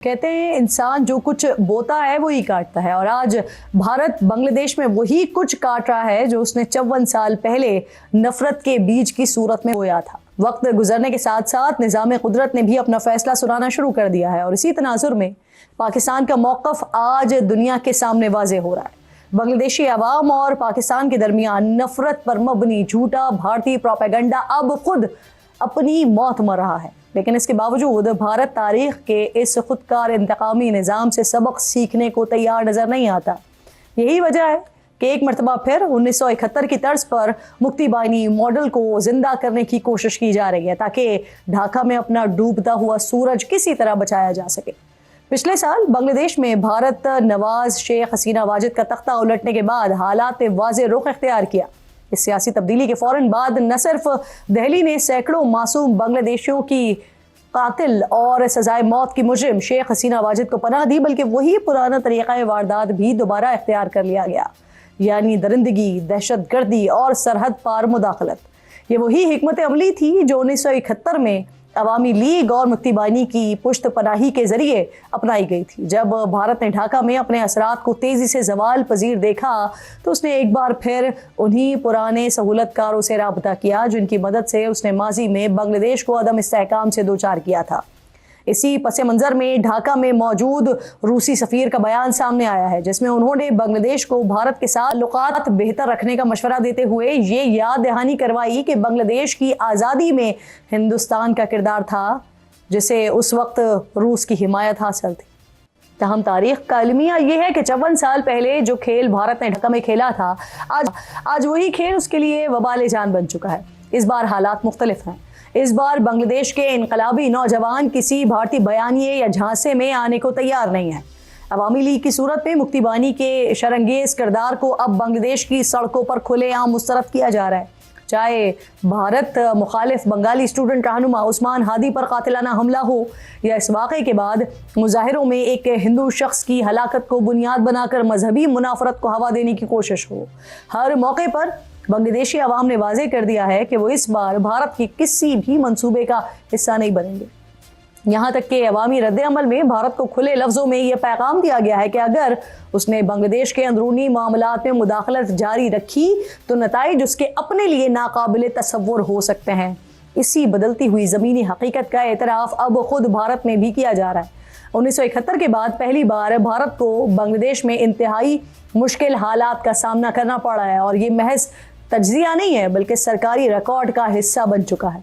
कहते हैं इंसान जो कुछ बोता है वही काटता है, और आज भारत बांग्लादेश में वही कुछ काट रहा है जो उसने 54 साल पहले नफरत के बीज की सूरत में बोया था। वक्त गुजरने के साथ साथ निज़ाम कुदरत ने भी अपना फैसला सुनाना शुरू कर दिया है, और इसी तनाजुर में पाकिस्तान का मौक़िफ़ आज दुनिया के सामने वाज़ेह हो रहा है। बांग्लादेशी अवाम और पाकिस्तान के दरमियान नफरत पर मबनी झूठा भारतीय प्रोपेगेंडा अब खुद अपनी मौत मर रहा है, लेकिन इसके बावजूद भारत तारीख के इस खुदकार इंतकामी निज़ाम से सबक सीखने को तैयार नज़र नहीं आता। यही वजह है कि एक मरतबा फिर 1971 की तर्ज पर मुक्ति बाहिनी मॉडल को जिंदा करने की कोशिश की जा रही है, ताकि ढाका में अपना डूबता हुआ सूरज किसी तरह बचाया जा सके। पिछले साल बांग्लादेश में भारत नवाज शेख हसीना वाजिद का तख्ता उलटने के बाद हालात ने वाज़ेह रुख इख्तियार किया। इस सियासी तब्दीली के फौरन बाद न सिर्फ दिल्ली ने सैकड़ों मासूम बांग्लादेशियों की कातिल और सजाए मौत की मुजरिम शेख हसीना वाजिद को पनाह दी, बल्कि वही पुराना तरीक़ा वारदात भी दोबारा इख्तियार कर लिया गया, यानी दरिंदगी, दहशत गर्दी और सरहद पार मुदाखलत। ये वही हिकमत अमली थी जो 1971 में अवामी लीग और मुक्ति बाहिनी की पुश्त पनाही के जरिए अपनाई गई थी। जब भारत ने ढाका में अपने असरात को तेज़ी से जवाल पजीर देखा तो उसने एक बार फिर उन्हीं पुराने सहूलतकारों से राबता किया जिनकी मदद से उसने माजी में बांग्लादेश को अदम इस्तेहकाम से दोचार किया था। इसी पस मंज़र में ढाका में मौजूद रूसी सफ़ीर का बयान सामने आया है, जिसमें उन्होंने बांग्लादेश को भारत के साथ ताल्लुकात बेहतर रखने का मशवरा देते हुए ये याद दहानी करवाई कि बांग्लादेश की आज़ादी में हिंदुस्तान का किरदार था, जिसे उस वक्त रूस की हिमायत हासिल थी। तहम तारीख का अलमिया ये है कि 54 साल पहले जो खेल भारत ने ढाका में खेला था, आज वही खेल उसके लिए वबाल जान बन चुका है। इस बार हालात मुख्तलिफ हैं। इस बार बांग्लादेश के इनकलाबी नौजवान किसी भारतीय बयानिए या झांसे में आने को तैयार नहीं है। अवामी लीग की सूरत में मुक्ति बाहिनी के शरंगेज किरदार को अब बांग्लादेश की सड़कों पर खुलेआम मुस्तरद किया जा रहा है। चाहे भारत मुखालिफ बंगाली स्टूडेंट रहनुमा उस्मान हादी पर कातिलाना हमला हो, या इस वाक़े के बाद मुजाहिरों में एक हिंदू शख्स की हलाकत को बुनियाद बनाकर मजहबी मुनाफरत को हवा देने की कोशिश हो, हर मौके पर बांग्लादेशी अवाम ने वाज़ेह कर दिया है कि वो इस बार भारत के किसी भी मंसूबे का हिस्सा नहीं बनेंगे। यहाँ तक कि अवामी रद्द अमल में भारत को खुले लफ्ज़ों में यह पैगाम दिया गया है कि अगर उसने बांग्लादेश के अंदरूनी मामलात में मुदाखलत जारी रखी तो नताइज उसके अपने लिए नाकाबिल तसव्वुर हो सकते हैं। इसी बदलती हुई ज़मीनी हकीकत का एतराफ़ अब खुद भारत में भी किया जा रहा है। 1971 के बाद पहली बार भारत को बांग्लादेश में इंतहाई मुश्किल हालात का सामना करना पड़ा है, और ये महज तज्ज़िया नहीं है बल्कि सरकारी रिकॉर्ड का हिस्सा बन चुका है।